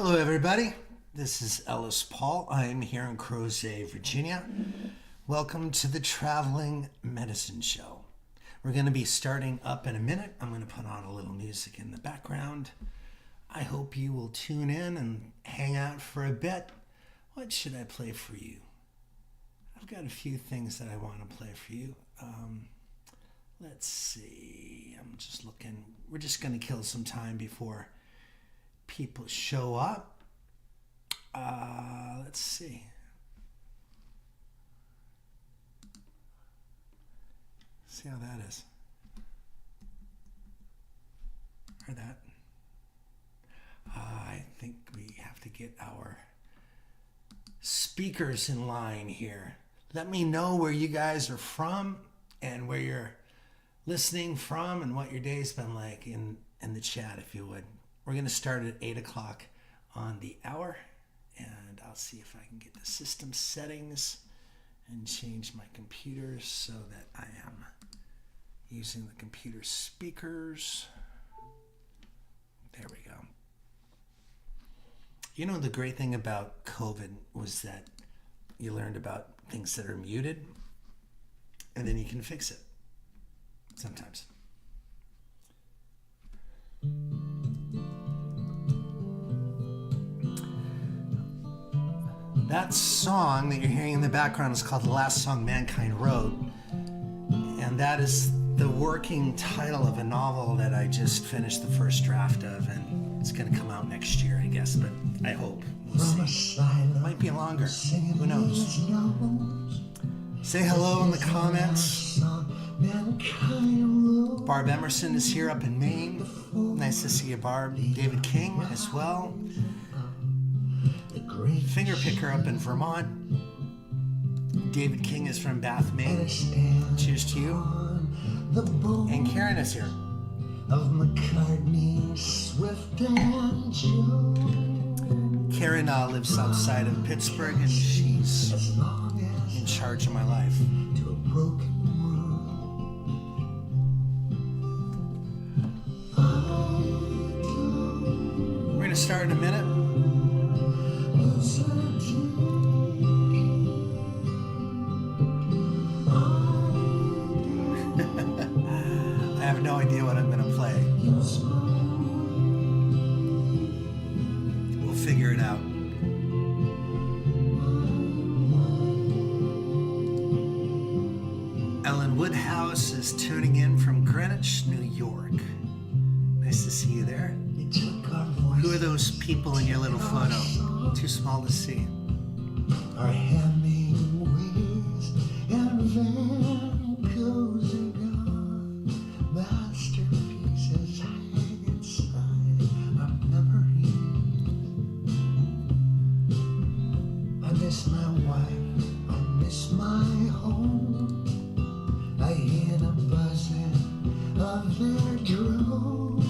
Hello, everybody. This is Ellis Paul. I'm here in Crozet, Virginia. Welcome to the Traveling Medicine Show. We're going to be starting up in a minute. I'm going to put on a little music in the background. I hope you will tune in and hang out for a bit. What should I play for you? I've got a few things that I want to play for you. Let's see. I'm just looking. We're just going to kill some time before people show up. Let's see. See how that is. Or that. I think we have to get our speakers in line here. Let me know where you guys are from and where you're listening from and what your day's been like in the chat, if you would. We're going to start at 8 o'clock on the hour, and I'll see if I can get the system settings and change my computer so that I am using the computer speakers. There we go. You know, the great thing about COVID was that you learned about things that are muted, and then you can fix it sometimes. That song that you're hearing in the background is called The Last Song Mankind Wrote, and that is the working title of a novel that I just finished the first draft of, and it's going to come out next year, I guess, but I hope. We'll see. Might be longer. Who knows? Say hello in the comments. Barb Emerson is here up in Maine. Nice to see you, Barb. David King as well. Finger Picker up in Vermont. David King is from Bath, Maine. Cheers to you. And Karen is here. Karen lives outside of Pittsburgh, and she's in charge of my life. We're going to start in a minute. I have no idea what I'm going to play. We'll figure it out. Ellen Woodhouse is tuning in from Greenwich, New York. Nice to see you there. Who are those people in your little photo? Too small to see. Our Hemingways and Van Goghs are gone. Masterpieces hang inside our memories. I miss my wife, I miss my home. I hear the buzzing of their drones.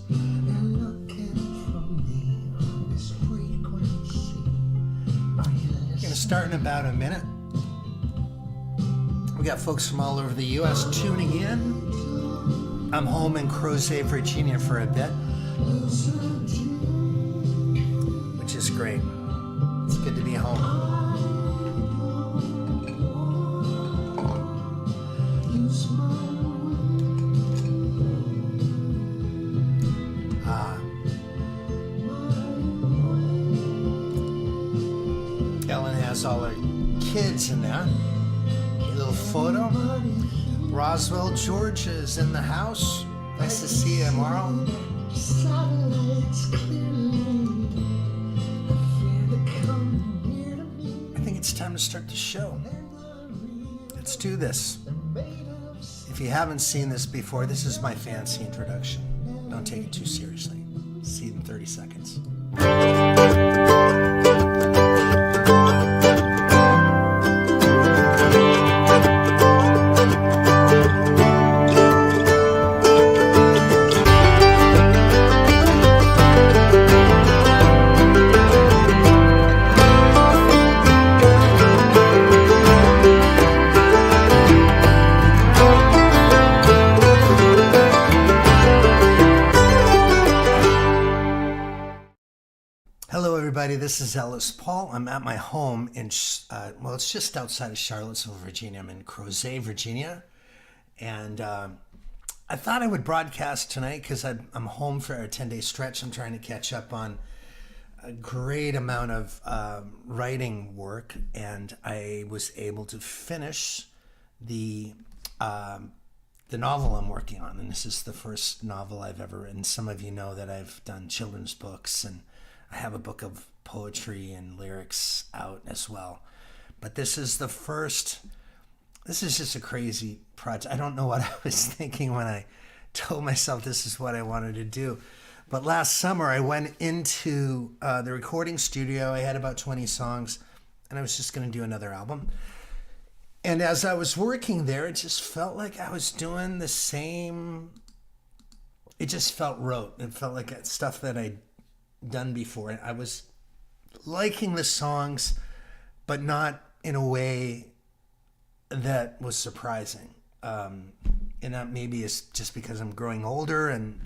They're looking for me on this frequency. Are you listening? We're going to start in about a minute. We got folks from all over the U.S. tuning in. I'm home in Crozet, Virginia for a bit, which is great. It's good to be home. Ellen has all her kids in there. A little photo. Roswell, Georgia is in the house. Nice to see you tomorrow. I think it's time to start the show. Let's do this. If you haven't seen this before, this is my fancy introduction. Don't take it too seriously. See you in 30 seconds. Hello, everybody. This is Ellis Paul. I'm at my home in, well, it's just outside of Charlottesville, Virginia. I'm in Crozet, Virginia. And I thought I would broadcast tonight because I'm home for a 10-day stretch. I'm trying to catch up on a great amount of writing work. And I was able to finish the novel I'm working on. And this is the first novel I've ever written. Some of you know that I've done children's books, and I have a book of poetry and lyrics out as well. But this is just a crazy project. I don't know what I was thinking when I told myself this is what I wanted to do. But last summer I went into the recording studio. I had about 20 songs, and I was just going to do another album. And as I was working there, it just felt like I was doing the same. It just felt rote. It felt like stuff that I'd done before. I was liking the songs, but not in a way that was surprising. And that maybe is just because I'm growing older. And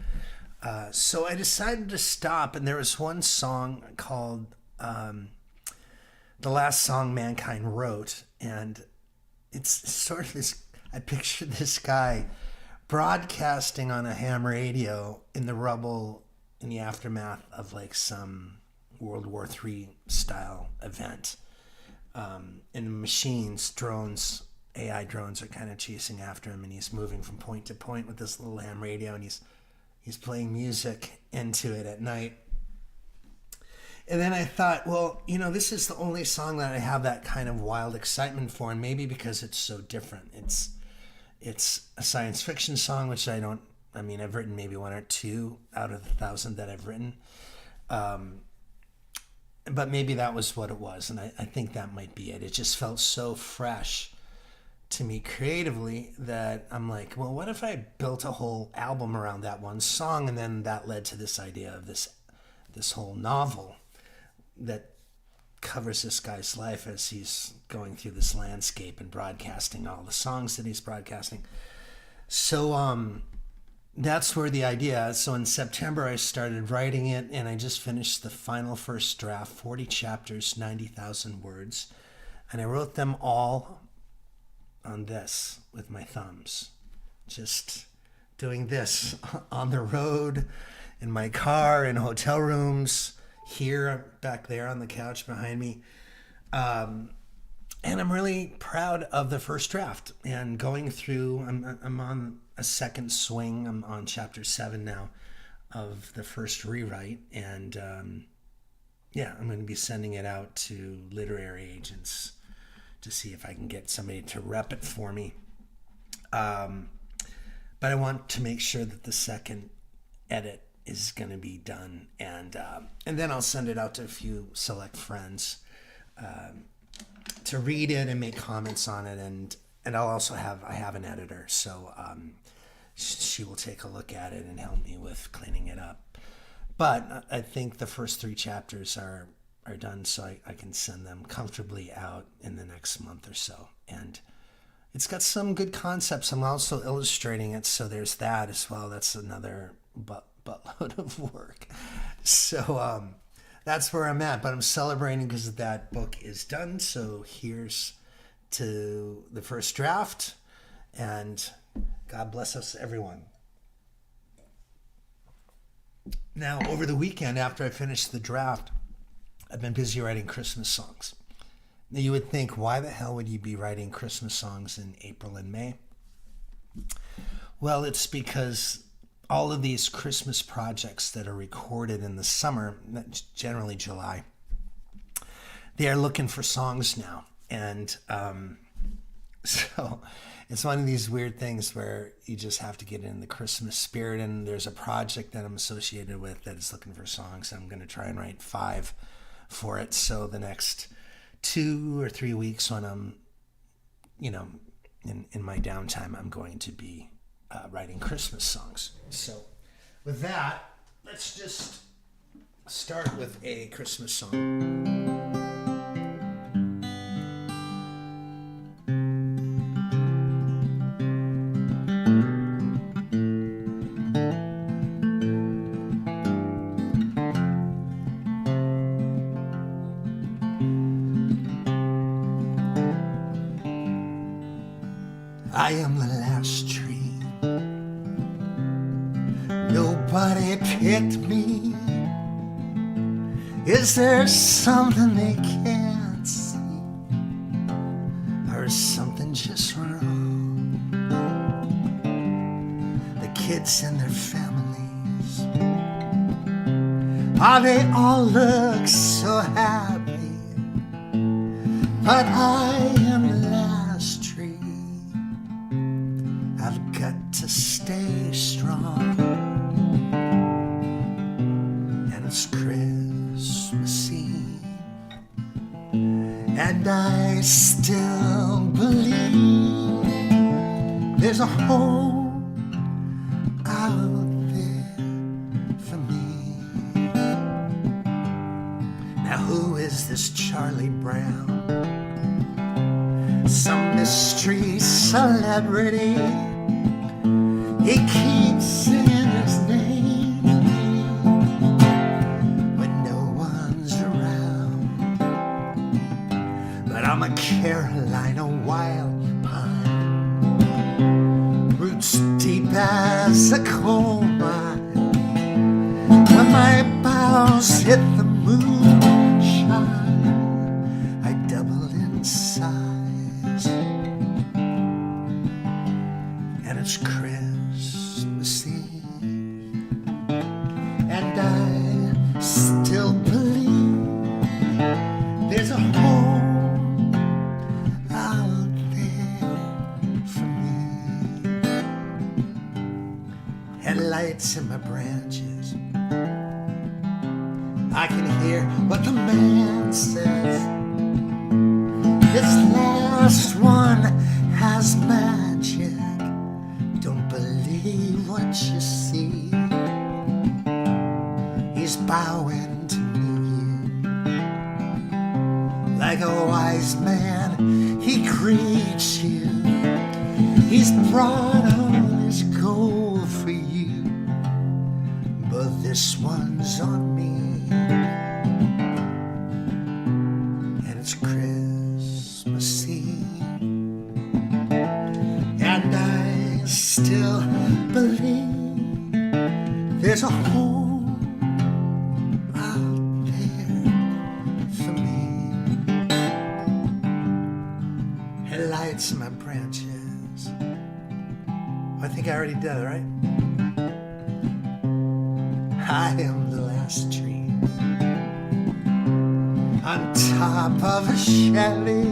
so I decided to stop. And there was one song called The Last Song Mankind Wrote. And it's sort of this, I pictured this guy broadcasting on a ham radio in the rubble in the aftermath of like some World War III style event. And machines, drones, AI drones are kind of chasing after him, and he's moving from point to point with this little ham radio, and he's playing music into it at night. And then I thought, well, this is the only song that I have that kind of wild excitement for, and maybe because it's so different. It's a science fiction song, which I've written maybe one or two out of the 1,000 that I've written. But maybe that was what it was, and I think that might be it. It just felt so fresh to me creatively that I'm like, well, what if I built a whole album around that one song? And then that led to this idea of this whole novel that covers this guy's life as he's going through this landscape and broadcasting all the songs that he's broadcasting. So that's where the idea is. So in September I started writing it, and I just finished the final first draft, 40 chapters, 90,000 words, and I wrote them all on this with my thumbs, just doing this on the road, in my car, in hotel rooms, here, back there on the couch behind me. And I'm really proud of the first draft, and going through, I'm on a second swing. I'm on chapter 7 now of the first rewrite, and I'm going to be sending it out to literary agents to see if I can get somebody to rep it for me. But I want to make sure that the second edit is going to be done, and then I'll send it out to a few select friends to read it and make comments on it, and I'll also have an editor, so she will take a look at it and help me with cleaning it up. But I think the first 3 chapters are done, so I can send them comfortably out in the next month or so. And it's got some good concepts. I'm also illustrating it, so there's that as well. That's another buttload of work. So that's where I'm at. But I'm celebrating because that book is done. So here's to the first draft, and God bless us, everyone. Now, over the weekend, after I finished the draft, I've been busy writing Christmas songs. Now, you would think, why the hell would you be writing Christmas songs in April and May? Well, it's because all of these Christmas projects that are recorded in the summer, generally July, they are looking for songs now. And so it's one of these weird things where you just have to get in the Christmas spirit. And there's a project that I'm associated with that is looking for songs. I'm going to try and write 5 for it. So the next 2 or 3 weeks when I'm, in my downtime, I'm going to be writing Christmas songs. So with that, let's just start with a Christmas song. I am the last tree. Nobody picked me. Is there something they can't see? Or is something just wrong? The kids and their families, they all look so happy, but I am the last tree. I've got to stay strong. And it's Christmas Eve, and I still believe there's a hope out there for me. Now who is this Charlie Brown? Some mystery celebrity. He keeps singing his name when no one's around. But I'm a Carolina wild pine, roots deep as a coal mine. When my boughs hit the moonshine, I double in size. And it's Christmas Eve, and I still believe there's a home out there for me. Headlights in my branches, I can hear what the man says. This last one has magic. Don't believe what you see. He's bowing to meet you. Like a wise man, he greets you. He's brought all his gold for you, but this one's on me. And it's Christmas Eve, and I still believe there's a home out there for me. Headlights in my branches. I think I already did it, right? I am the last tree on top of a Chevy.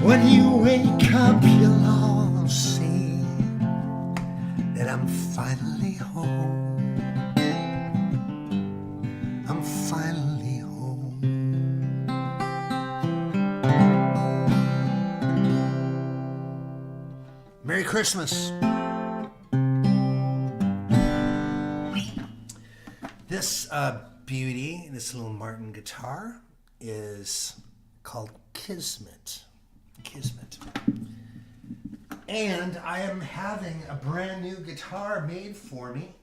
When you wake up, you'll all see that I'm finally home. I'm finally home. Merry Christmas. This beauty, this little Martin guitar, is called Kismet. Kismet. And I am having a brand new guitar made for me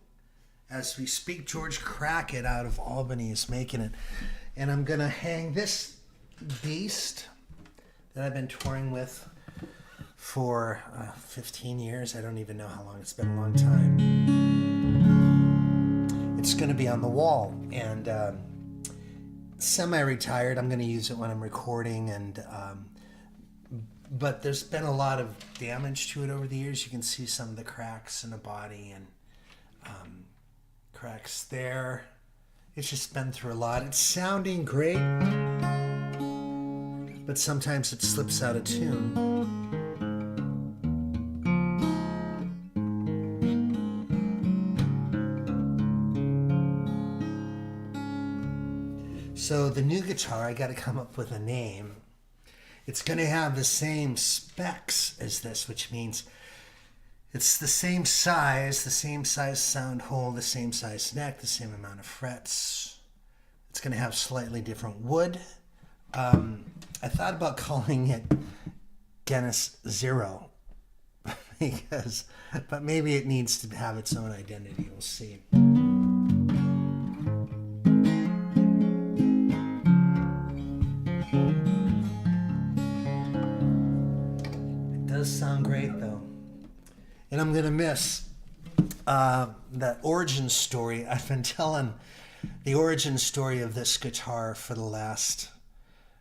as we speak. George Crackett out of Albany is making it. And I'm going to hang this beast that I've been touring with for 15 years. I don't even know how long. It's been a long time. It's going to be on the wall. And semi-retired. I'm going to use it when I'm recording. And but there's been a lot of damage to it over the years. You can see some of the cracks in the body and cracks there. It's just been through a lot. It's sounding great, but sometimes it slips out of tune. So the new guitar, I got to come up with a name. It's going to have the same specs as this, which means it's the same size sound hole, the same size neck, the same amount of frets. It's going to have slightly different wood. I thought about calling it Guinness Zero, but maybe it needs to have its own identity. We'll see. And I'm going to miss that origin story. I've been telling the origin story of this guitar for the last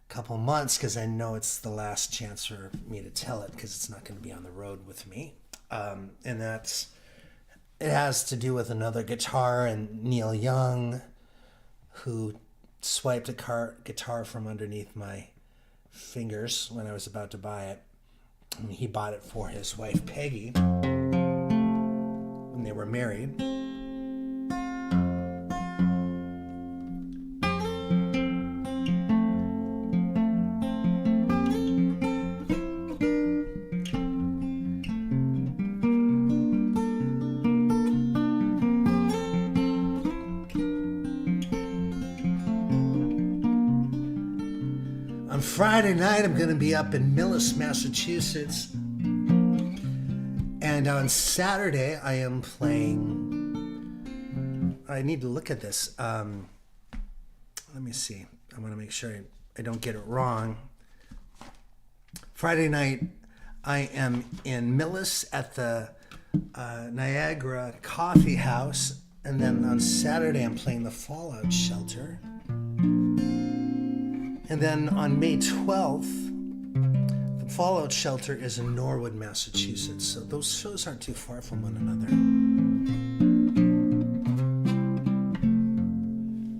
couple months because I know it's the last chance for me to tell it because it's not going to be on the road with me. And it has to do with another guitar and Neil Young, who swiped a guitar from underneath my fingers when I was about to buy it. And he bought it for his wife Peggy when they were married. Friday night, I'm going to be up in Millis, Massachusetts. And on Saturday, I am playing... I need to look at this. Let me see. I want to make sure I don't get it wrong. Friday night, I am in Millis at the Niagara Coffee House. And then on Saturday, I'm playing the Fallout Shelter. And then on May 12th, the Fallout Shelter is in Norwood, Massachusetts. So those shows aren't too far from one another.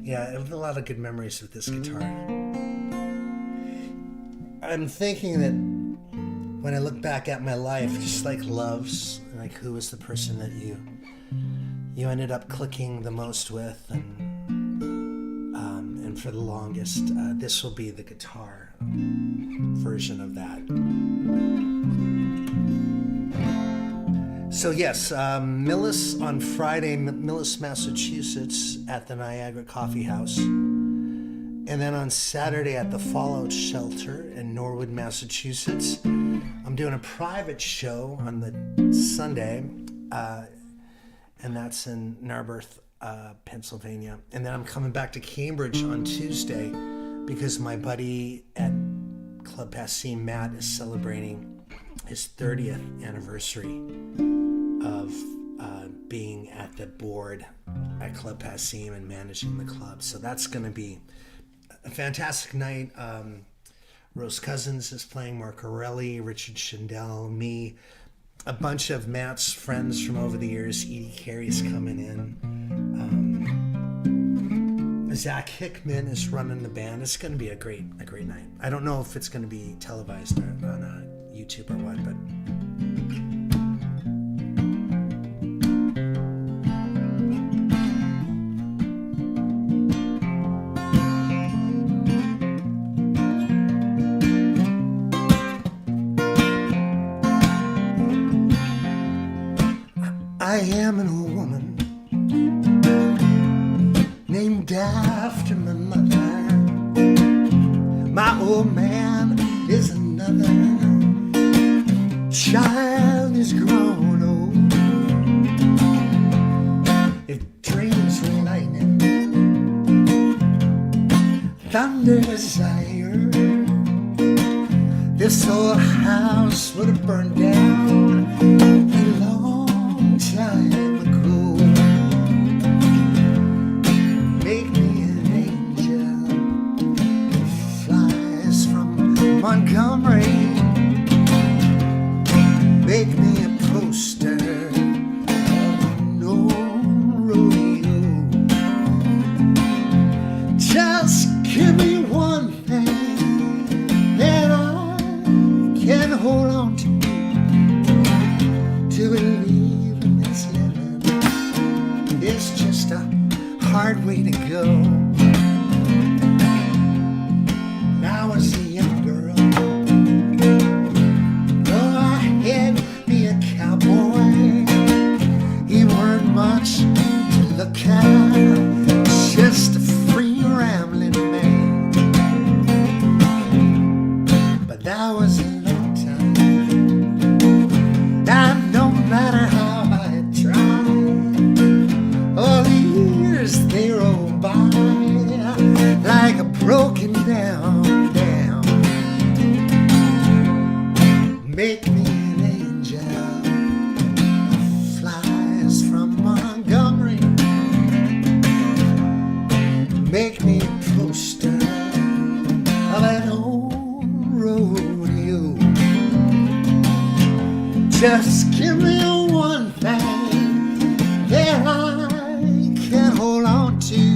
Yeah, I have a lot of good memories with this guitar. I'm thinking that when I look back at my life, just like loves, like who was the person that you ended up clicking the most with, and for the longest, this will be the guitar version of that. So yes, Millis on Friday, Millis, Massachusetts at the Niagara Coffee House. And then on Saturday at the Fallout Shelter in Norwood, Massachusetts. I'm doing a private show on the Sunday, and that's in Narberth, Pennsylvania. And then I'm coming back to Cambridge on Tuesday because my buddy at Club Passim, Matt, is celebrating his 30th anniversary of being at the board at Club Passim and managing the club. So that's going to be a fantastic night. Rose Cousins is playing, Mark Orelli, Richard Schindel, me, a bunch of Matt's friends from over the years. Edie Carey's coming in. Zach Hickman is running the band. It's going to be a great night. I don't know if it's going to be televised on YouTube or what, but I am an old woman named after my mother. My old man is another. Child is grown old. If dreams were lightning, thunders I heard, this old house would have burned down a long time ago. Make me an angel that flies from Montgomery. Make me a poster of no rodeo. Just give me one thing that I can hold on to believe in this living. It's just a hard way to go. When I was a young girl, oh, I had to be a cowboy. He weren't much to look at, just a free rambling man. But that was a long time, and no matter how I tried, all the years they roll by like a broken down dam. Make me an angel Just give me one thing that I can hold on to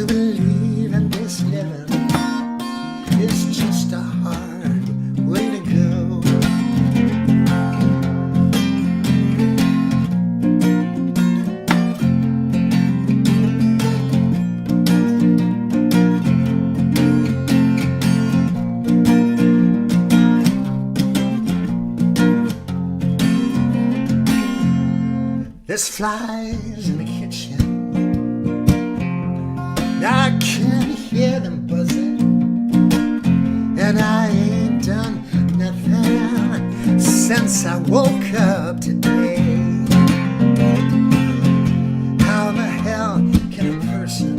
believe in this living is just a hard way to go. There's flies in the kitchen, I can hear them buzzing, and I ain't done nothing since I woke up today. How the hell can a person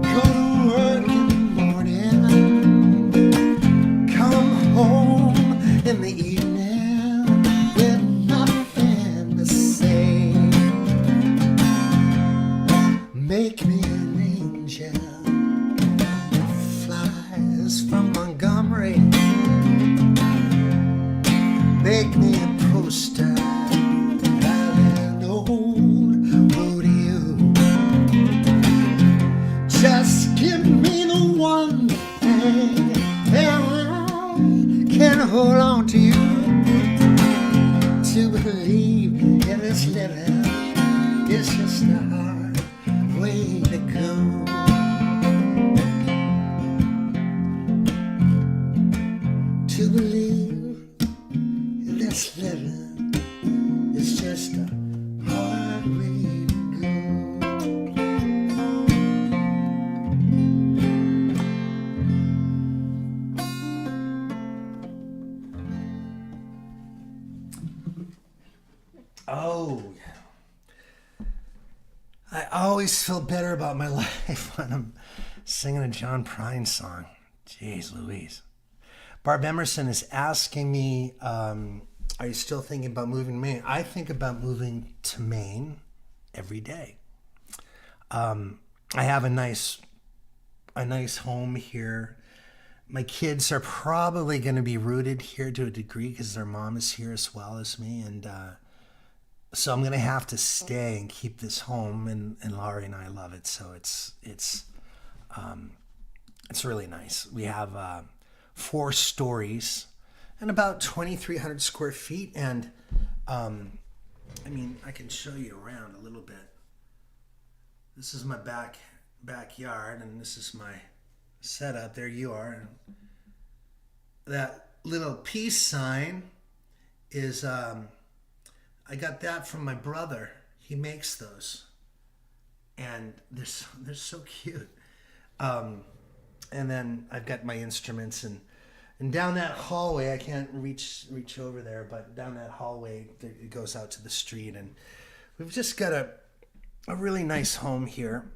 go to work in the morning, come home in the evening with nothing to say? Make me an angel, flies from Montgomery. Make me a poster of an old rodeo. Just give me the one thing that I can hold on to believe in this living is just a hard way to go. To believe in this living is just a hard way to go. Oh, I always feel better about my life when I'm singing a John Prine song. Jeez Louise. Barb Emerson is asking me, are you still thinking about moving to Maine? I think about moving to Maine every day. I have a nice home here. My kids are probably going to be rooted here to a degree because their mom is here as well as me, and so I'm going to have to stay and keep this home, and Laurie and I love it. So it's really nice. We have 4 stories and about 2,300 square feet, and I mean, I can show you around a little bit. This is my backyard, and this is my setup. There you are. That little peace sign is I got that from my brother. He makes those, and they're so cute. And then I've got my instruments, and down that hallway, I can't reach over there, but down that hallway it goes out to the street, and we've just got a really nice home here.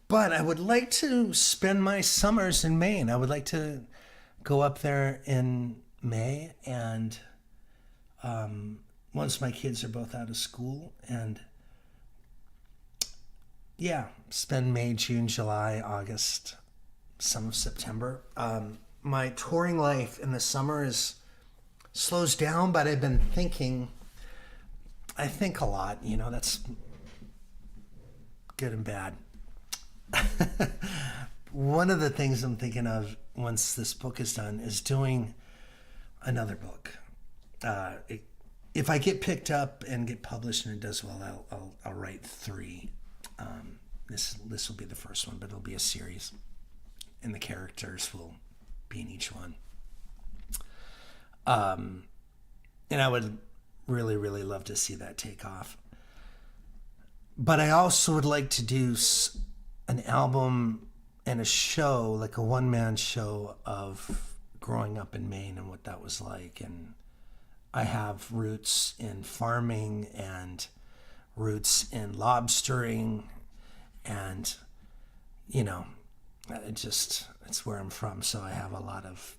But I would like to spend my summers in Maine. I would like to go up there in May, and once my kids are both out of school, and yeah, spend May, June, July, August, some of September. My touring life in the summer slows down, but I've been thinking, I think a lot, that's good and bad. One of the things I'm thinking of once this book is done is doing another book. If I get picked up and get published and it does well, I'll write 3. This will be the first one, but it'll be a series, and the characters will be in each one. And I would really, really love to see that take off. But I also would like to do an album and a show, like a one-man show of growing up in Maine and what that was like. And I have roots in farming and roots in lobstering, and it's where I'm from, so I have a lot of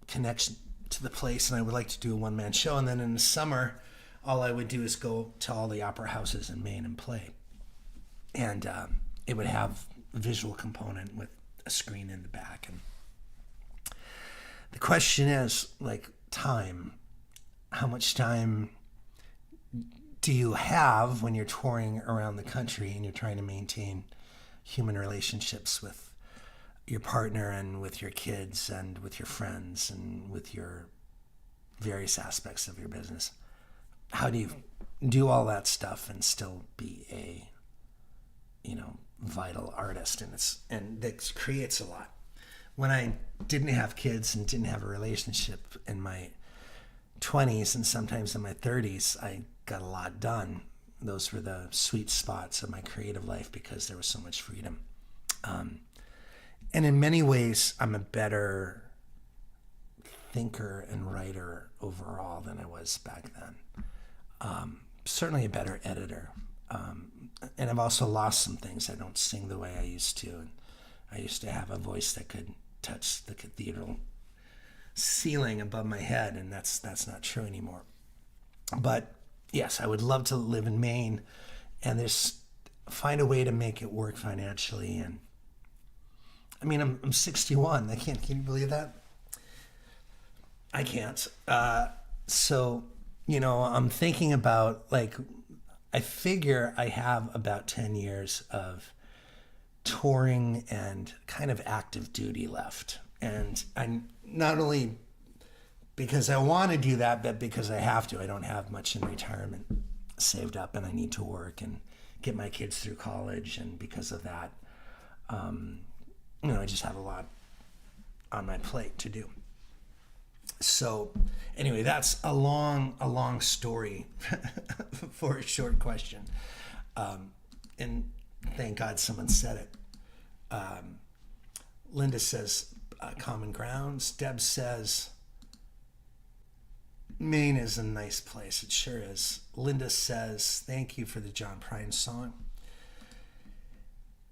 connection to the place, and I would like to do a one-man show. And then in the summer, all I would do is go to all the opera houses in Maine and play, and it would have a visual component with a screen in the back. And the question is like time. How much time do you have when you're touring around the country and you're trying to maintain human relationships with your partner and with your kids and with your friends and with your various aspects of your business? How do you do all that stuff and still be a, vital artist? And that creates a lot. When I didn't have kids and didn't have a relationship in my 20s and sometimes in my 30s, I got a lot done. Those were the sweet spots of my creative life because there was so much freedom. And in many ways, I'm a better thinker and writer overall than I was back then. Certainly a better editor. And I've also lost some things. I don't sing the way I used to. And I used to have a voice that could touch the cathedral ceiling above my head, and that's not true anymore. But yes, I would love to live in Maine and find a way to make it work financially. And I mean, I'm 61. Can you believe that? I can't. So, I'm thinking about, I figure I have about 10 years of touring and kind of active duty left. And I'm not only because I want to do that, but because I have to. I don't have much in retirement saved up, and I need to work and get my kids through college. And because of that, I just have a lot on my plate to do. So anyway, that's a long story for a short question. And thank God someone said it. Linda says, common grounds. Deb says, Maine is a nice place. It sure is. Linda says, thank you for the John Prine song.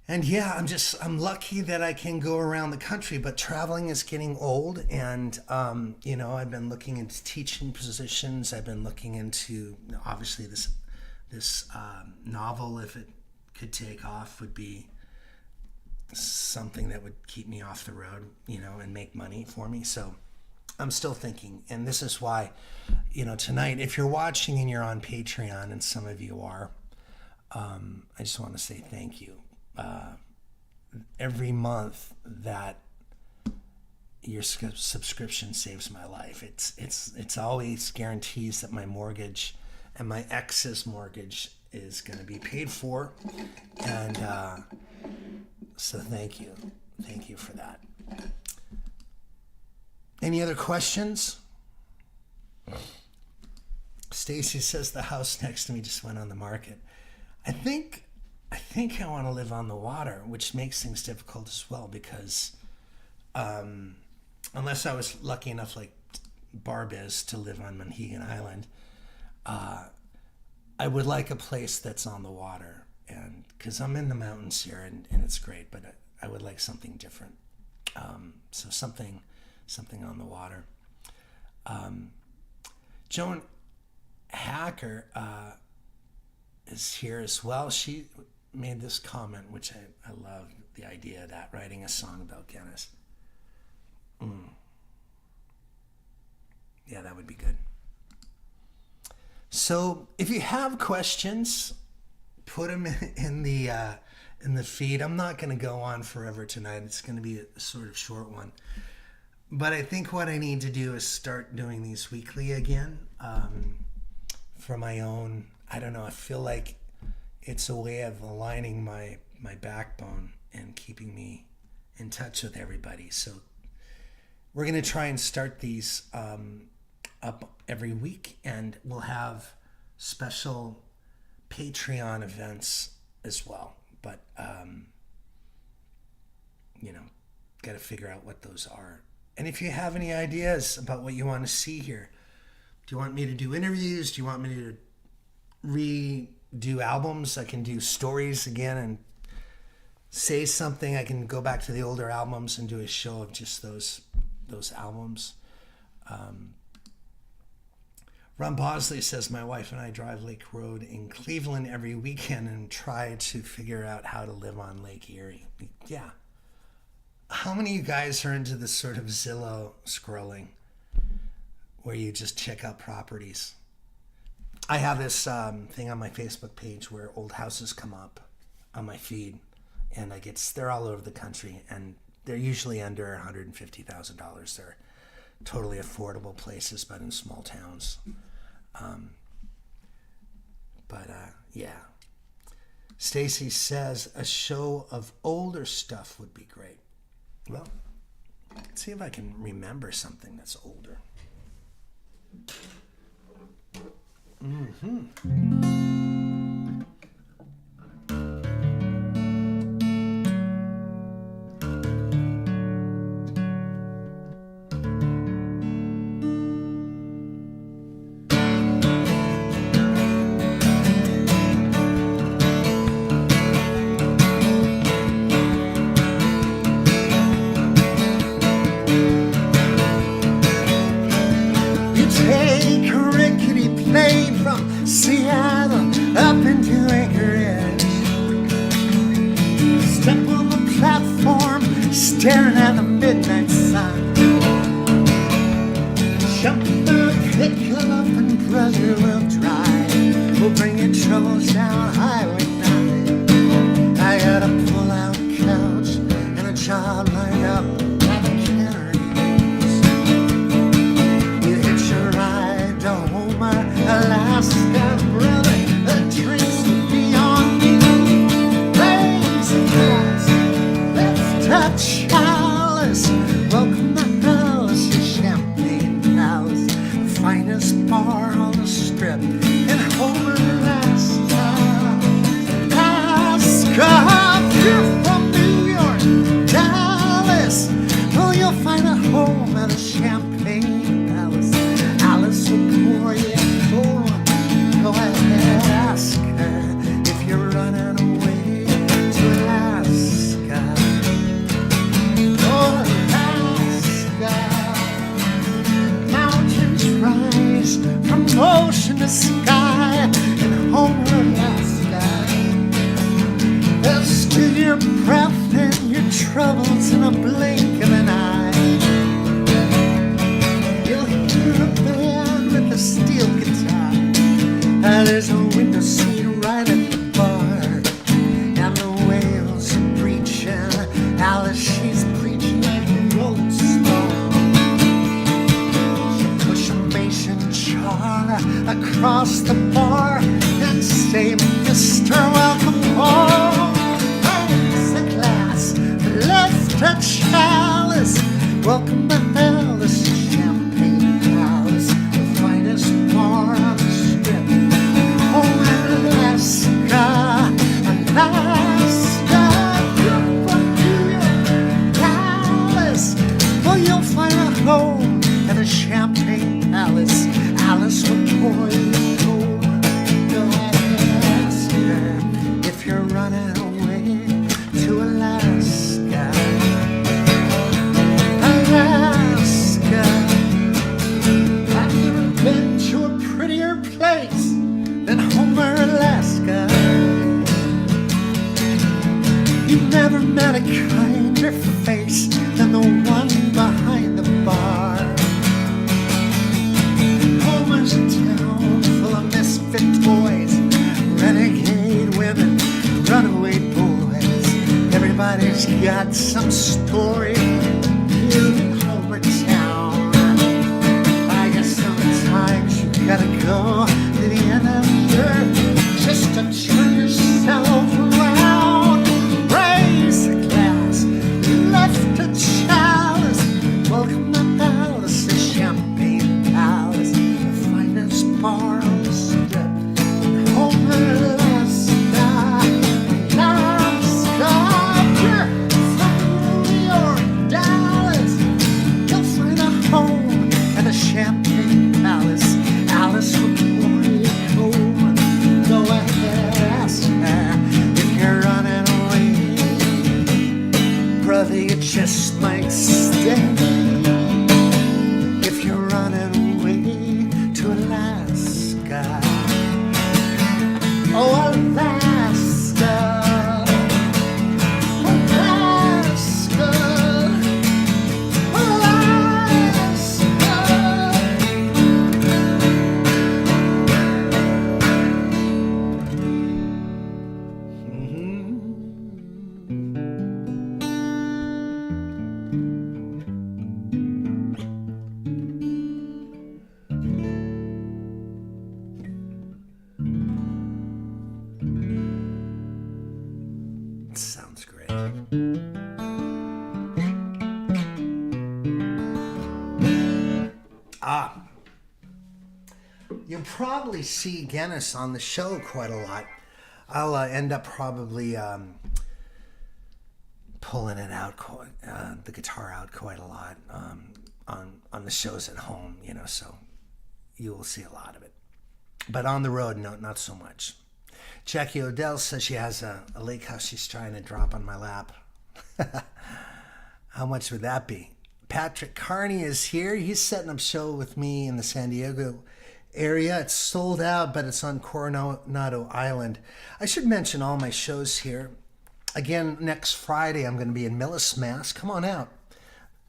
And yeah, I'm lucky that I can go around the country, but traveling is getting old. And, I've been looking into teaching positions. I've been looking into, obviously this novel, if it could take off, would be something that would keep me off the road, and make money for me. So I'm still thinking. And this is why, tonight, if you're watching and you're on Patreon, and some of you are, I just want to say thank you. Every month that your subscription saves my life. It's always guarantees that my mortgage and my ex's mortgage is going to be paid for, and so thank you for that. Any other questions? Stacy says the house next to me just went on the market. I think I want to live on the water, which makes things difficult as well, because unless I was lucky enough, like Barb is, to live on Monhegan Island, I would like a place that's on the water, and because I'm in the mountains here, and it's great, but I would like something different. So something on the water. Joan Hacker is here as well. She made this comment, which I love, the idea of that, writing a song about Guinness. Yeah, that would be good. So if you have questions, put them in the feed. I'm not going to go on forever tonight. It's going to be a sort of short one. But I think what I need to do is start doing these weekly again, for my own, I don't know, I feel like it's a way of aligning my backbone and keeping me in touch with everybody. So we're going to try and start these up every week, and we'll have special Patreon events as well. But, got to figure out what those are. And if you have any ideas about what you want to see here, do you want me to do interviews? Do you want me to redo albums? I can do stories again and say something. I can go back to the older albums and do a show of just those albums. Ron Bosley says, my wife and I drive Lake Road in Cleveland every weekend and try to figure out how to live on Lake Erie. Yeah. How many of you guys are into this sort of Zillow scrolling where you just check out properties? I have this thing on my Facebook page where old houses come up on my feed, and they're all over the country, and they're usually under $150,000. They're totally affordable places, but in small towns. Yeah. Stacy says a show of older stuff would be great. Well, let's see if I can remember something that's older. Seattle up into Anchorage. Step on the platform, staring at the midnight sun. Jump the pickle up and brother will drive. We'll bring your troubles down Highway 9. I got a pull-out couch and a job lined up at the Canaries. You hitch a ride to Homer, Alaska. Chalice, welcome to Ellis, Champagne Palace, the finest bar on the strip in Homer, Alaska. If you're from New York, Dallas, well, you'll find a home at a Champagne Palace. Alice will pour you a cold. Go ahead and ask her if you're running away to Alaska. From ocean to sky in Homer, Alaska. They'll steal your breath and your troubles in a blink of an eye. You'll hear a band with a steel guitar. There's a window seat right at the bar, and the whales are preaching. Alice, she's preaching like a rolling stone. Across the bar and say, Mr. Welcome home. Raise a glass, lift a chalice. Welcome to Ellis, Champagne Palace, the finest bar on the strip. Home in Alaska, Alaska. You're from New York, Dallas. Well, you'll find a home at a Champagne Palace. Alice will pour you cold. Go ahead and ask her if you're running away to Alaska. Alaska. I've never been to a prettier place than Homer, Alaska. You've never met a kinder face than the one behind the bar. Homer's a town full of misfit toys, renegade women, runaway boys. Everybody's got some story here in Homer town. I guess sometimes you gotta go to the end of the earth just to turn yourself around. Raise a glass, lift a chalice. Welcome to Alice, the Champagne Palace, the finest bar on the strip in Homer, Alaska. Alaska, you're from New York, Dallas. You'll find a home at the Champagne Palace. Alice will pour you home. Go ahead, ask her if you're running away. Brother, you just might stay if you're running away to Alaska. Oh, Alaska, Alaska. You'll probably see Guinness on the show quite a lot. I'll end up probably pulling it out, the guitar out quite a lot on the shows at home, so you will see a lot of it. But on the road, no, not so much. Jackie Odell says she has a lake house she's trying to drop on my lap. How much would that be? Patrick Carney is here. He's setting up a show with me in the San Diego area. It's sold out, but it's on Coronado Island. I should mention all my shows here. Again, next Friday, I'm going to be in Millis, Mass. Come on out.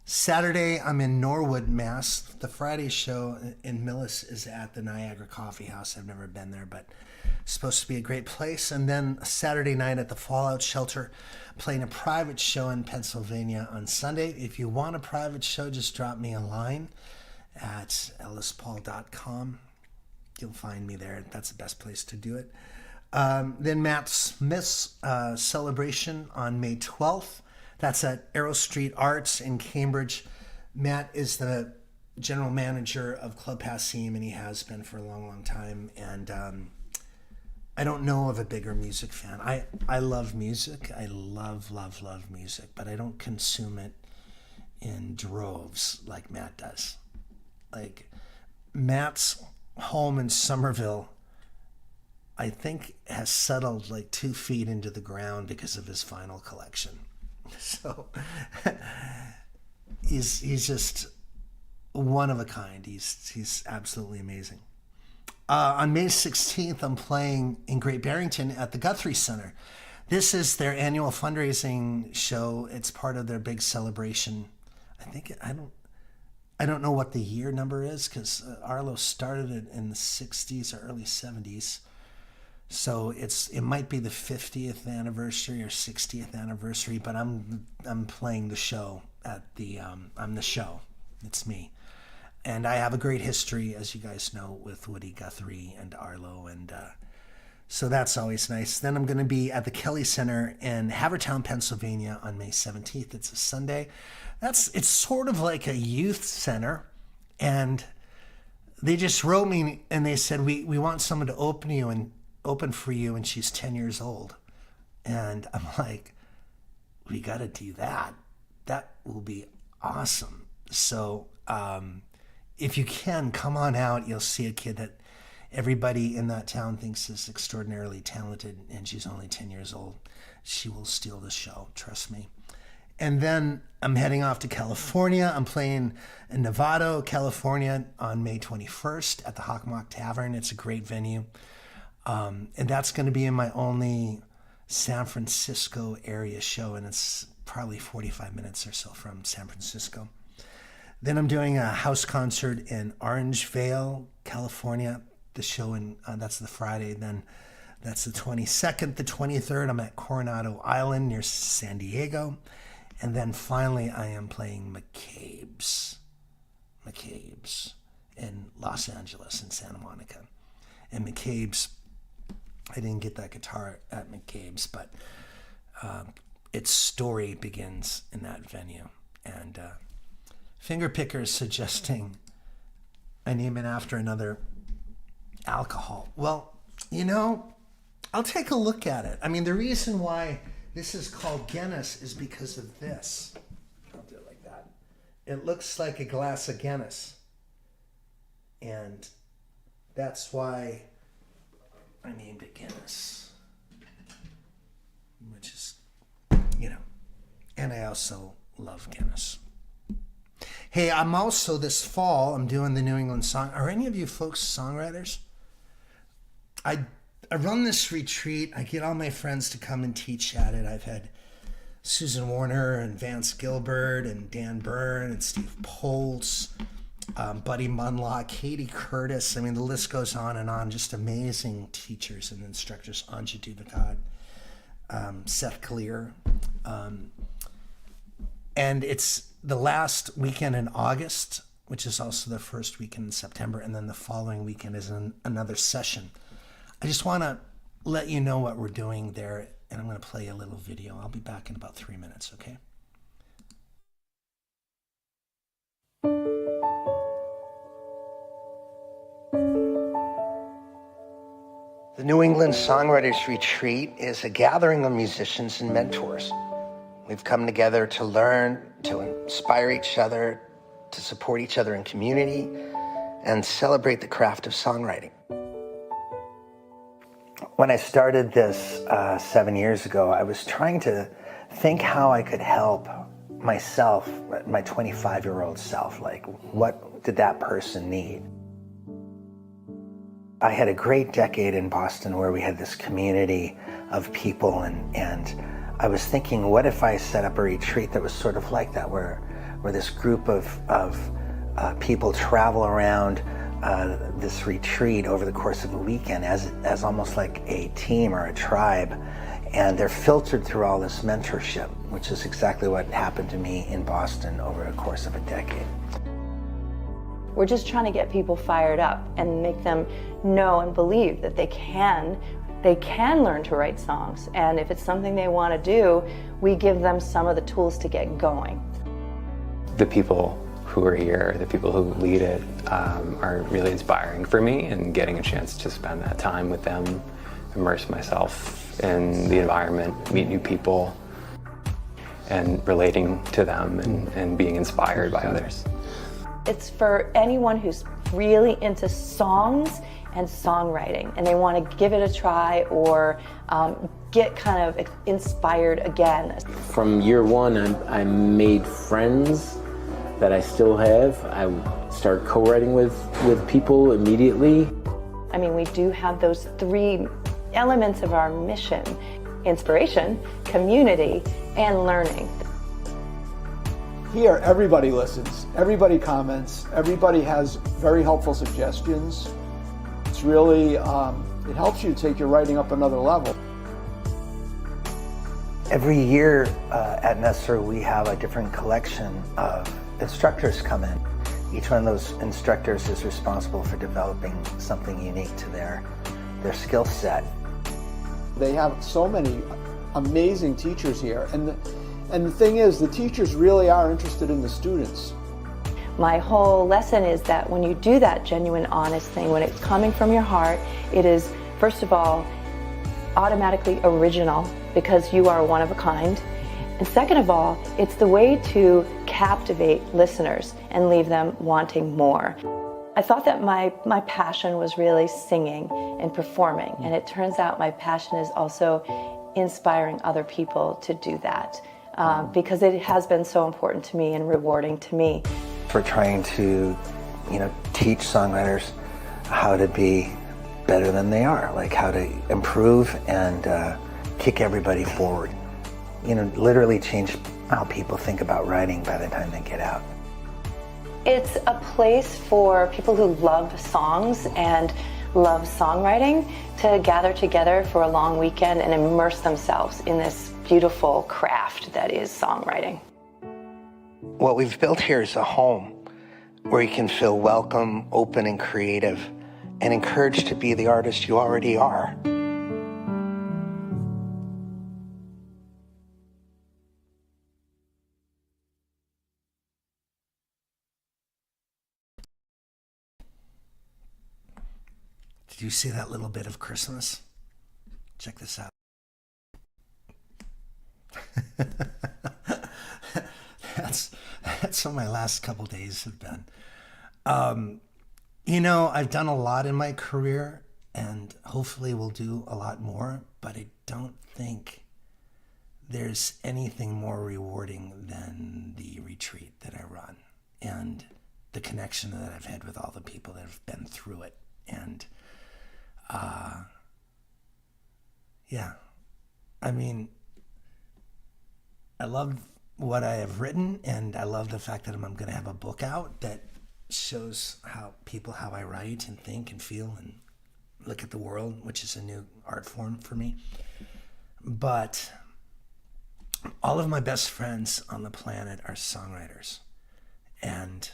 Saturday, I'm in Norwood, Mass. The Friday show in Millis is at the Niagara Coffee House. I've never been there, but it's supposed to be a great place. And then Saturday night at the Fallout Shelter, playing a private show in Pennsylvania on Sunday. If you want a private show, just drop me a line at ellispaul.com. You'll find me there. That's the best place to do it. Then Matt Smith's celebration on May 12th. That's at Arrow Street Arts in Cambridge. Matt is the general manager of Club Passim, and he has been for a long, long time. And I don't know of a bigger music fan. I love music. I love music, but I don't consume it in droves like Matt does. Like, Matt's home in Somerville, I think, has settled like 2 feet into the ground because of his vinyl collection. So he's just one of a kind. He's absolutely amazing. On May 16th, I'm playing in Great Barrington at the Guthrie Center. This is their annual fundraising show. It's part of their big celebration. I don't know what the year number is, because Arlo started it in the 60s or early 70s. So it might be the 50th anniversary or 60th anniversary, but I'm playing the show at I'm the show. It's me. And I have a great history, as you guys know, with Woody Guthrie and Arlo, and so that's always nice. Then I'm going to be at the Kelly Center in Havertown, Pennsylvania on May 17th. It's a Sunday. It's sort of like a youth center, and they just wrote me and they said, we want someone to open for you, and she's 10 years old. And I'm like, we got to do that. That will be awesome. So if you can, come on out. You'll see a kid that everybody in that town thinks is extraordinarily talented, and she's only 10 years old. She will steal the show, trust me. And then I'm heading off to California. I'm playing in Novato, California on May 21st at the Hawkmock Tavern. It's a great venue. And that's going to be in my only San Francisco area show, and it's probably 45 minutes or so from San Francisco. Then I'm doing a house concert in Orangevale, California. The show that's the Friday. Then that's the 22nd, the 23rd. I'm at Coronado Island near San Diego. And then finally I am playing McCabe's in Los Angeles and Santa Monica. And McCabe's, I didn't get that guitar at McCabe's, but its story begins in that venue. And Fingerpicker is suggesting I name it after another alcohol. Well, I'll take a look at it. I mean, the reason why this is called Guinness is because of this. I'll do it like that. It looks like a glass of Guinness. And that's why I named it Guinness. Which is, and I also love Guinness. Hey, I'm also, this fall, I'm doing the New England song. Are any of you folks songwriters? I run this retreat. I get all my friends to come and teach at it. I've had Susan Warner and Vance Gilbert and Dan Byrne and Steve Poltz, Buddy Munlock, Katie Curtis. I mean, the list goes on and on. Just amazing teachers and instructors. Anja Duvakad, Seth Clear. And it's the last weekend in August, which is also the first weekend in September. And then the following weekend is another session. I just want to let you know what we're doing there and I'm going to play a little video. I'll be back in about 3 minutes, okay? The New England Songwriters Retreat is a gathering of musicians and mentors. We've come together to learn, to inspire each other, to support each other in community, and celebrate the craft of songwriting. When I started this 7 years ago, I was trying to think how I could help myself, my 25-year-old self. Like, what did that person need? I had a great decade in Boston where we had this community of people, and I was thinking, what if I set up a retreat that was sort of like that, where this group of people travel around this retreat over the course of a weekend as almost like a team or a tribe, and they're filtered through all this mentorship, which is exactly what happened to me in Boston over the course of a decade. We're just trying to get people fired up and make them know and believe that they can learn to write songs. And if it's something they want to do, we give them some of the tools to get going. The people who are here, the people who lead it, are really inspiring for me, and getting a chance to spend that time with them, immerse myself in the environment, meet new people, and relating to them and being inspired by others. It's for anyone who's really into songs and songwriting, and they want to give it a try or get kind of inspired again. From year one, I made friends that I still have. I start co-writing with people immediately. I mean, we do have those three elements of our mission: inspiration, community, and learning. Here, everybody listens, everybody comments, everybody has very helpful suggestions. It's really, it helps you take your writing up another level. Every year at Nestor, we have a different collection of instructors come in. Each one of those instructors is responsible for developing something unique to their skill set. They have so many amazing teachers here, and the thing is, the teachers really are interested in the students. My whole lesson is that when you do that genuine, honest thing, when it's coming from your heart, it is, first of all, automatically original because you are one of a kind. And second of all, it's the way to captivate listeners and leave them wanting more. I thought that my passion was really singing and performing, and it turns out my passion is also inspiring other people to do that. Because it has been so important to me and rewarding to me. We're trying to, teach songwriters how to be better than they are, like how to improve and kick everybody forward. Literally change how people think about writing by the time they get out. It's a place for people who love songs and love songwriting to gather together for a long weekend and immerse themselves in this beautiful craft that is songwriting. What we've built here is a home where you can feel welcome, open, and creative, and encouraged to be the artist you already are. Did you see that little bit of Christmas? Check this out. That's what my last couple days have been. I've done a lot in my career, and hopefully will do a lot more, but I don't think there's anything more rewarding than the retreat that I run and the connection that I've had with all the people that have been through it. And I love what I have written, and I love the fact that I'm going to have a book out that shows how I write and think and feel and look at the world, which is a new art form for me. But all of my best friends on the planet are songwriters, and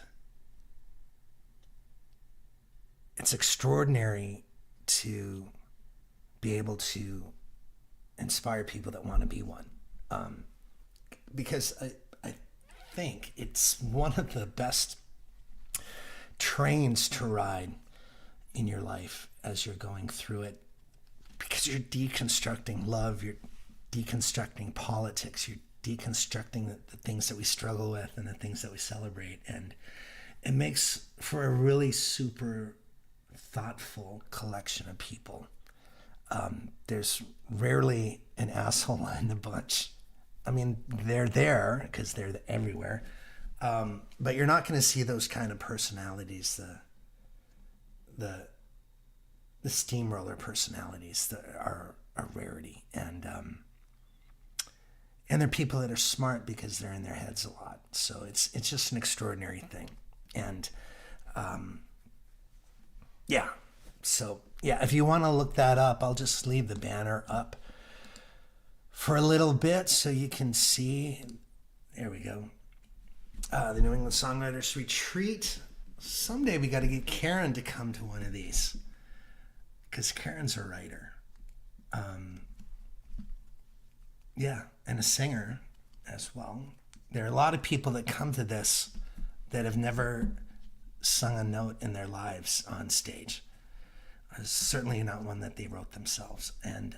it's extraordinary to be able to inspire people that want to be one. Because I think it's one of the best trains to ride in your life as you're going through it, because you're deconstructing love, you're deconstructing politics, you're deconstructing the things that we struggle with and the things that we celebrate, and it makes for a really super thoughtful collection of people. There's rarely an asshole in the bunch. I mean, they're there because they're everywhere, but you're not going to see those kind of personalities, the steamroller personalities that are a rarity, and they're people that are smart because they're in their heads a lot. So it's just an extraordinary thing, and if you want to look that up, I'll just leave the banner up for a little bit so you can see. There we go. The New England Songwriters Retreat. Someday we got to get Karen to come to one of these, because Karen's a writer. And a singer as well. There are a lot of people that come to this that have never sung a note in their lives on stage. Certainly not one that they wrote themselves. And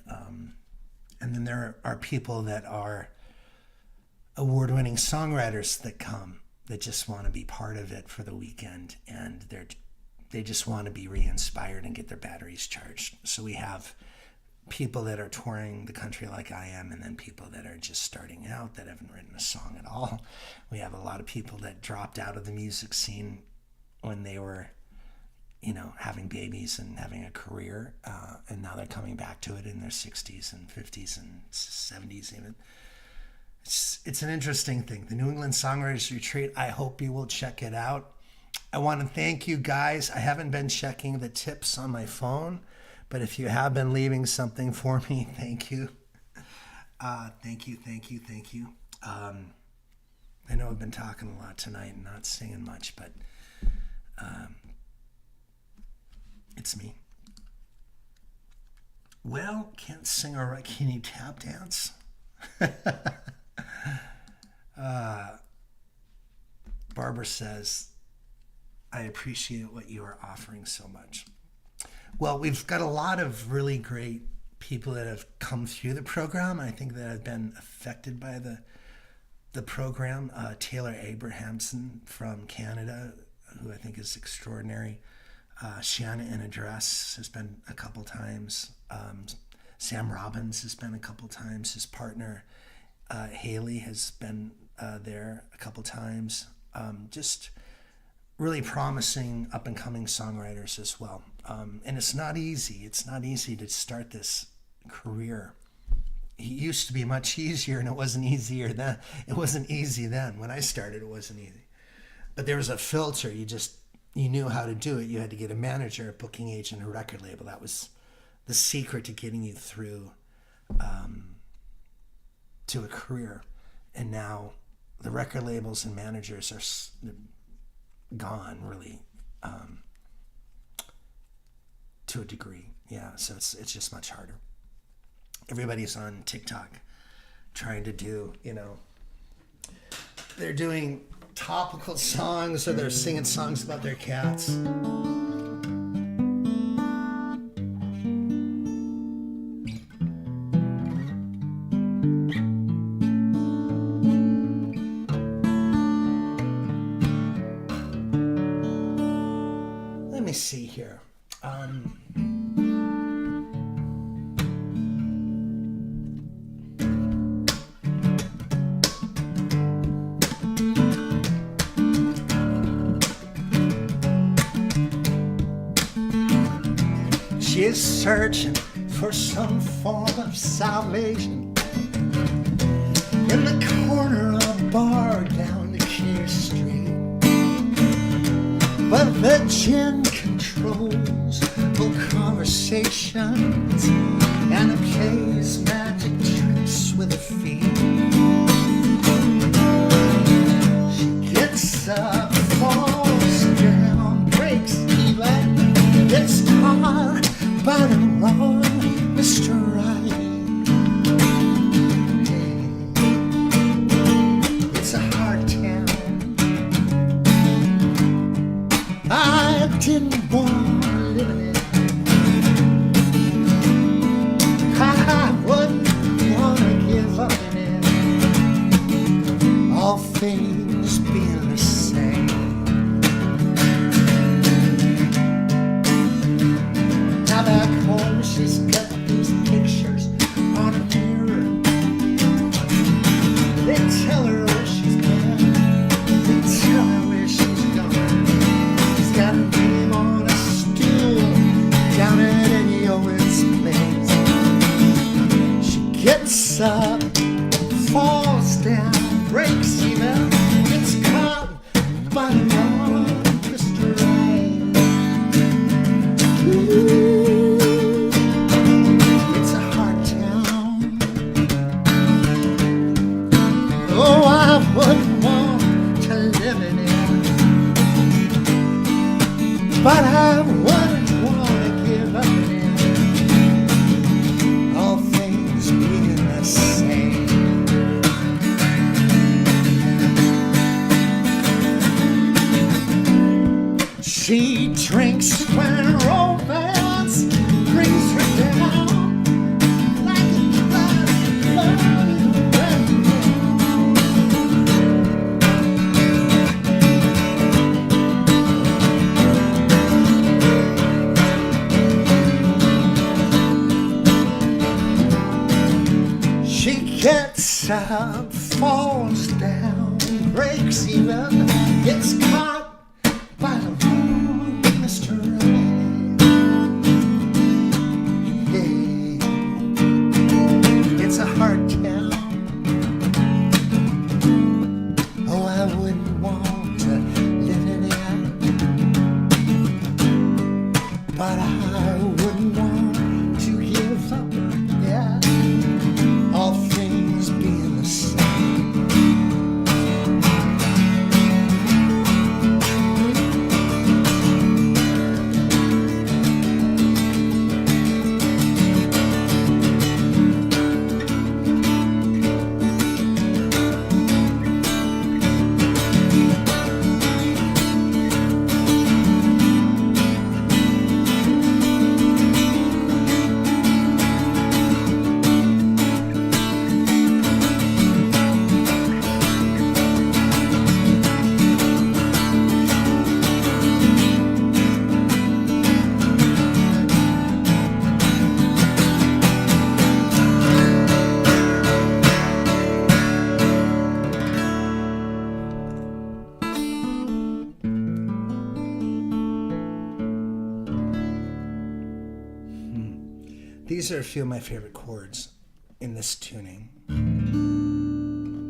then there are people that are award-winning songwriters that come, that just want to be part of it for the weekend, and they just want to be re-inspired and get their batteries charged. So we have people that are touring the country like I am, and then people that are just starting out that haven't written a song at all. We have a lot of people that dropped out of the music scene when they were, having babies and having a career, and now they're coming back to it in their 60s and 50s and 70s even. It's an interesting thing. The New England Songwriters Retreat, I hope you will check it out. I want to thank you guys. I haven't been checking the tips on my phone, but if you have been leaving something for me, thank you. Thank you. I know I've been talking a lot tonight and not singing much, but it's me. Well, can't sing or write. Can you tap dance? Barbara says, I appreciate what you are offering so much. Well, we've got a lot of really great people that have come through the program. I think that have been affected by the program. Taylor Abrahamson from Canada, who I think is extraordinary. Shanna in Address has been a couple times. Sam Robbins has been a couple times. His partner, Haley, has been there a couple times. Just really promising up-and-coming songwriters as well. And it's not easy. It's not easy to start this career. It used to be much easier, and it wasn't easier then. It wasn't easy then. When I started, it wasn't easy. But there was a filter. You knew how to do it. You had to get a manager, a booking agent, a record label. That was the secret to getting you through to a career. And now the record labels and managers are gone, really, to a degree. Yeah, so it's just much harder. Everybody's on TikTok trying to do, they're doing topical songs, or they're singing songs about their cats. Let me see here. She's searching for some form of salvation in the corner of a bar down the Kear Street. But the gin controls all conversations, and it plays magic tricks with her feet. She gets up, falls down, breaks even, gets caught by the wrong Mr. Right. things being the same. Now back home she's got these pictures on her mirror. They tell her where she's been, they tell her where she's gone. She's got her name on a stool down at Eddie Owens' place. She gets up, falls down, breaks even, gets caught by the wrong Mr. Right. Ooh, it's a hard town. Oh, I wouldn't want to live in it, but I wouldn't want to give up in it. All things being the same. She drinks when romance brings her down like a glass of blood in a red. She gets up, falls down, breaks even, gets caught by the wrong Mr. Right. Yeah. It's a hard town. Oh, I wouldn't want to live in it, but I wouldn't want to give up. Yeah, all things being the same. These are a few of my favorite chords in this tuning.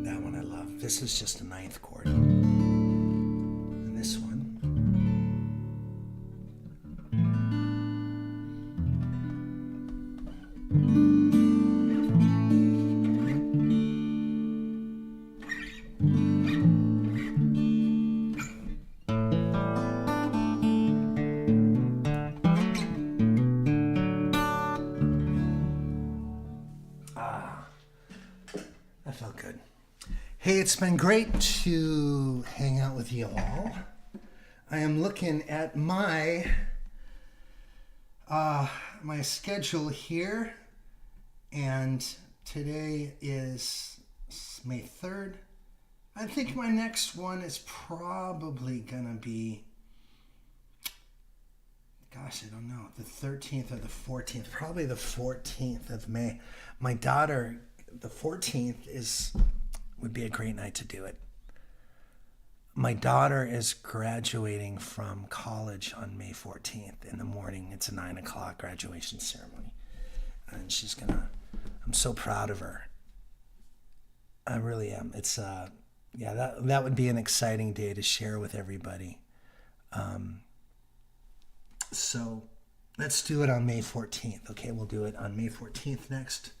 That one I love. This is just a ninth chord. And this one. That felt good. Hey, it's been great to hang out with you all. I am looking at my my schedule here, and today is May 3rd. I think my next one is probably gonna be, gosh, I don't know, the 13th or the 14th, probably the 14th of May. My daughter, the 14th would be a great night to do it. My daughter is graduating from college on May 14th in the morning. It's a 9 o'clock graduation ceremony. And I'm so proud of her. I really am. It's, that would be an exciting day to share with everybody. So let's do it on May 14th. Okay, we'll do it on May 14th next.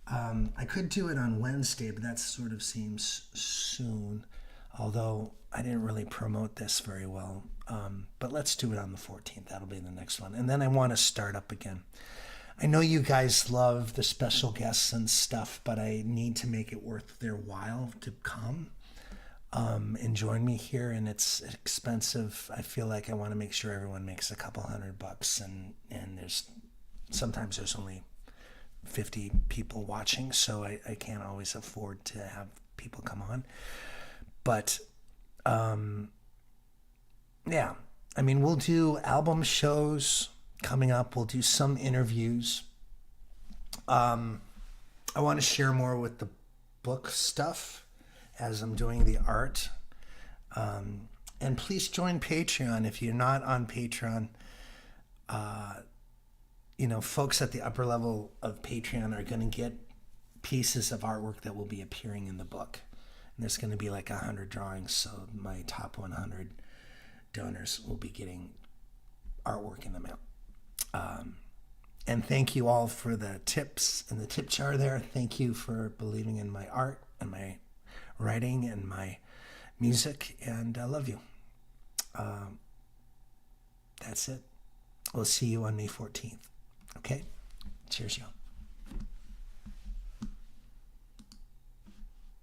I could do it on Wednesday, but that sort of seems soon, although I didn't really promote this very well. But let's do it on the 14th. That'll be the next one. And then I want to start up again. I know you guys love the special guests and stuff, but I need to make it worth their while to come and join me here. And it's expensive. I feel like I want to make sure everyone makes a couple $100, and sometimes there's only 50 people watching, so I can't always afford to have people come on. But yeah, I mean, we'll do album shows coming up. We'll do some interviews. I want to share more with the book stuff as I'm doing the art. And please join Patreon if you're not on Patreon. Folks at the upper level of Patreon are going to get pieces of artwork that will be appearing in the book. And there's going to be like 100 drawings, so my top 100 donors will be getting artwork in the mail. And thank you all for the tips and the tip jar there. Thank you for believing in my art and my writing and my music, and I love you. That's it. We'll see you on May 14th. Okay? Cheers, y'all.